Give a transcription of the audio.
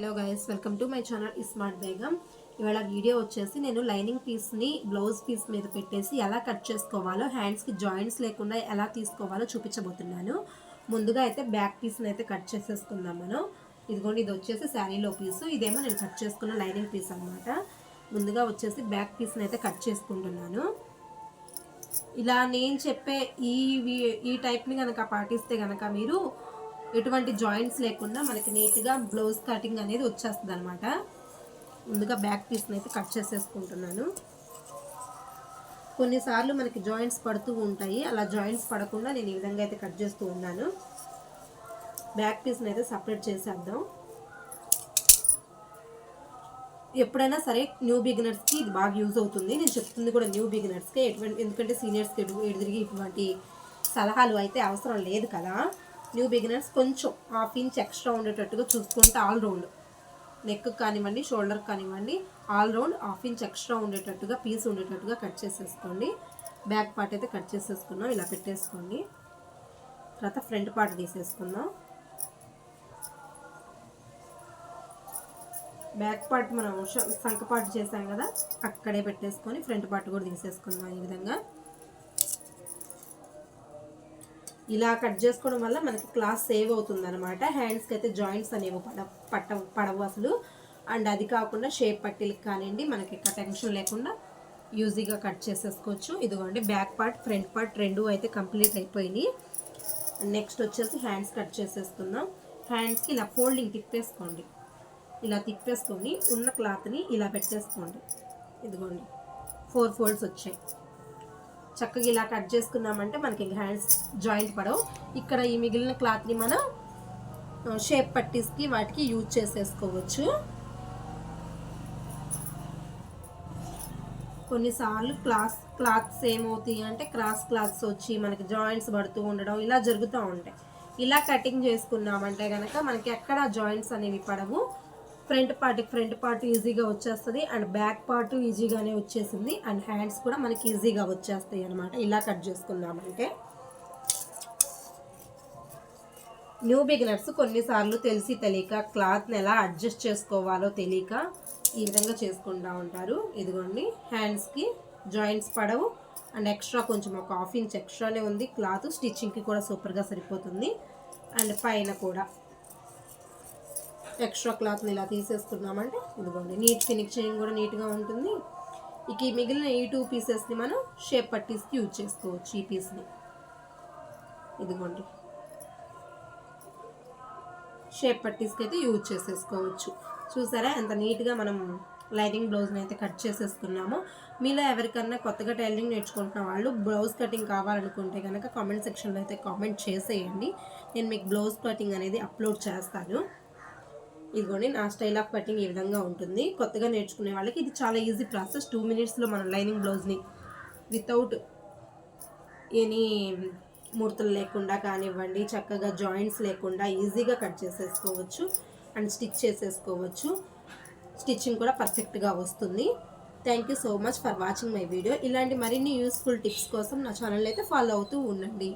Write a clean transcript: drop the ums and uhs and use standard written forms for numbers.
Hello guys, welcome to my channel smart Begum. ఇవాళ video వచ్చేసి నేను లైనింగ్ పీస్ని బ్లౌజ్ పీస్ మీద పెట్టేసి ఎలా కట్ చేసుకోవాలో, హ్యాండ్స్కి జాయింట్స్ లేకుండా ఎలా తీసుకోవాలో చూపించబోతున్నాను. ముందుగా అయితే బ్యాక్ పీస్ని అయితే కట్ చేసేసుకుందాం మనం. ఇదిగోండి, ఇది వచ్చేసి శారీలో పీసు, ఇదేమో నేను కట్ చేసుకున్న లైనింగ్ పీస్ అనమాట. ముందుగా వచ్చేసి బ్యాక్ పీస్ని అయితే కట్ చేసుకుంటున్నాను. ఇలా నేను చెప్పే ఈ టైప్ని కనుక పాటిస్తే కనుక మీరు ఎటువంటి జాయింట్స్ లేకుండా మనకి నీట్గా బ్లౌజ్ కటింగ్ అనేది వచ్చేస్తుంది అనమాట. ముందుగా బ్యాక్ పీస్ని అయితే కట్ చేసేసుకుంటున్నాను. కొన్నిసార్లు మనకి జాయింట్స్ పడుతూ ఉంటాయి, అలా జాయింట్స్ పడకుండా నేను ఈ విధంగా అయితే కట్ చేస్తూ ఉన్నాను. బ్యాక్ పీస్ని అయితే సపరేట్ చేసేద్దాం. ఎప్పుడైనా సరే న్యూ బిగినర్స్కి ఇది బాగా యూజ్ అవుతుంది. నేను చెప్తుంది కూడా న్యూ బిగినర్స్కే, ఎందుకంటే సీనియర్స్కి ఎదురుగా ఇటువంటి సలహాలు అయితే అవసరం లేదు కదా. న్యూ బిగినర్స్ కొంచెం హాఫ్ ఇంచ్ ఎక్స్ట్రా ఉండేటట్టుగా చూసుకుంటే ఆల్ రౌండ్ నెక్ కానివ్వండి, షోల్డర్ కానివ్వండి, all round half inch extra ఉండేటట్టుగా పీస్ ఉండేటట్టుగా కట్ చేసేసుకోండి. బ్యాక్ పార్ట్ అయితే కట్ చేసేసుకున్నాం, ఇలా పెట్టేసుకోండి. తర్వాత ఫ్రంట్ పార్ట్ తీసేసుకుందాం. బ్యాక్ పార్ట్ మనం సంక పార్ట్ చేసాం కదా, అక్కడే పెట్టేసుకొని ఫ్రంట్ పార్ట్ కూడా తీసేసుకుందాం. ఈ విధంగా ఇలా కట్ చేసుకోవడం వల్ల మనకి క్లాత్ సేవ్ అవుతుంది అనమాట. హ్యాండ్స్కి అయితే జాయింట్స్ అనేవి పడవు అసలు. అండ్ అది కాకుండా షేప్ పట్టీలకు కానివ్వండి, మనకి టెన్షన్ లేకుండా ఈజీగా కట్ చేసేసుకోవచ్చు. ఇదిగోండి, బ్యాక్ పార్ట్ ఫ్రంట్ పార్ట్ రెండు అయితే కంప్లీట్ అయిపోయినాయి. నెక్స్ట్ వచ్చేసి హ్యాండ్స్ కట్ చేసేసుకుందాం. హ్యాండ్స్కి ఇలా ఫోల్డింగ్ తిప్పేసుకోండి. ఇలా తిప్పేసుకొని ఉన్న క్లాత్ని ఇలా పెట్టేసుకోండి. ఇదిగోండి, 4 ఫోల్డ్స్ వచ్చాయి. చక్కగా ఇలా కట్ చేసుకున్నామంటే మనకి హ్యాండ్స్ జాయింట్ పడవు. ఇక్కడ ఈ మిగిలిన క్లాత్ని మనం షేప్ పట్టీస్కి వాటికి యూజ్ చేసేసుకోవచ్చు. కొన్నిసార్లు క్లాత్స్ ఏమవుతాయి అంటే క్రాస్ క్లాత్స్ వచ్చి మనకి జాయింట్స్ పడుతూ ఉండడం ఇలా జరుగుతూ ఉంటాయి. ఇలా కటింగ్ చేసుకున్నామంటే కనుక మనకి ఎక్కడ జాయింట్స్ అనేవి పడవు. ఫ్రంట్ పార్ట్ ఈజీగా వచ్చేస్తుంది, అండ్ బ్యాక్ పార్ట్ ఈజీగానే వచ్చేసింది, అండ్ హ్యాండ్స్ కూడా మనకి ఈజీగా వచ్చేస్తాయి అనమాట ఇలా కట్ చేసుకుందామంటే. న్యూ బిగినర్స్ కొన్నిసార్లు తెలిసి తెలియక క్లాత్ని ఎలా అడ్జస్ట్ చేసుకోవాలో తెలియక ఈ విధంగా చేసుకుంటూ ఉంటారు. ఇదిగోండి, హ్యాండ్స్కి జాయింట్స్ పడవు, అండ్ ఎక్స్ట్రా కొంచెం ఒక హాఫ్ ఇంచ్ ఎక్స్ట్రానే ఉంది క్లాత్. స్టిచ్చింగ్కి కూడా సూపర్గా సరిపోతుంది. అండ్ పైన కూడా ఎక్స్ట్రా క్లాత్ని ఇలా తీసేసుకున్నామంటే ఇదిగోండి, నీట్ ఫినిషింగ్ కూడా నీట్గా ఉంటుంది. ఇక ఈ మిగిలిన ఈ 2 పీసెస్ని మనం షేప్ పట్టీస్కి యూజ్ చేసుకోవచ్చు. ఈ పీస్ని ఇదిగోండి, షేప్ పట్టీస్కి అయితే యూజ్ చేసేసుకోవచ్చు. చూసారా ఎంత నీట్గా మనం లైనింగ్ బ్లౌజ్ని అయితే కట్ చేసేసుకున్నాము. మీలో ఎవరికన్నా కొత్తగా టైలరింగ్ నేర్చుకుంటున్న వాళ్ళు బ్లౌజ్ కటింగ్ కావాలనుకుంటే కనుక కామెంట్ సెక్షన్లో అయితే కామెంట్ చేసేయండి. నేను మీకు బ్లౌజ్ కటింగ్ అనేది అప్లోడ్ చేస్తాను. ఇదిగోండి, నా స్టైల్ ఆఫ్ కటింగ్ ఈ విధంగా ఉంటుంది. కొత్తగా నేర్చుకునే వాళ్ళకి ఇది చాలా ఈజీ ప్రాసెస్. 2 మినిట్స్లో మనం లైనింగ్ బ్లౌజ్ని వితౌట్ ఎనీ ముడతలు లేకుండా కానివ్వండి, చక్కగా జాయింట్స్ లేకుండా ఈజీగా కట్ చేసేసుకోవచ్చు అండ్ స్టిచ్ చేసేసుకోవచ్చు. స్టిచ్చింగ్ కూడా పర్ఫెక్ట్గా వస్తుంది. Thank you so much for watching my video. ఇలాంటి మరిన్ని యూస్ఫుల్ టిప్స్ కోసం నా ఛానల్ అయితే ఫాలో అవుతూ ఉండండి.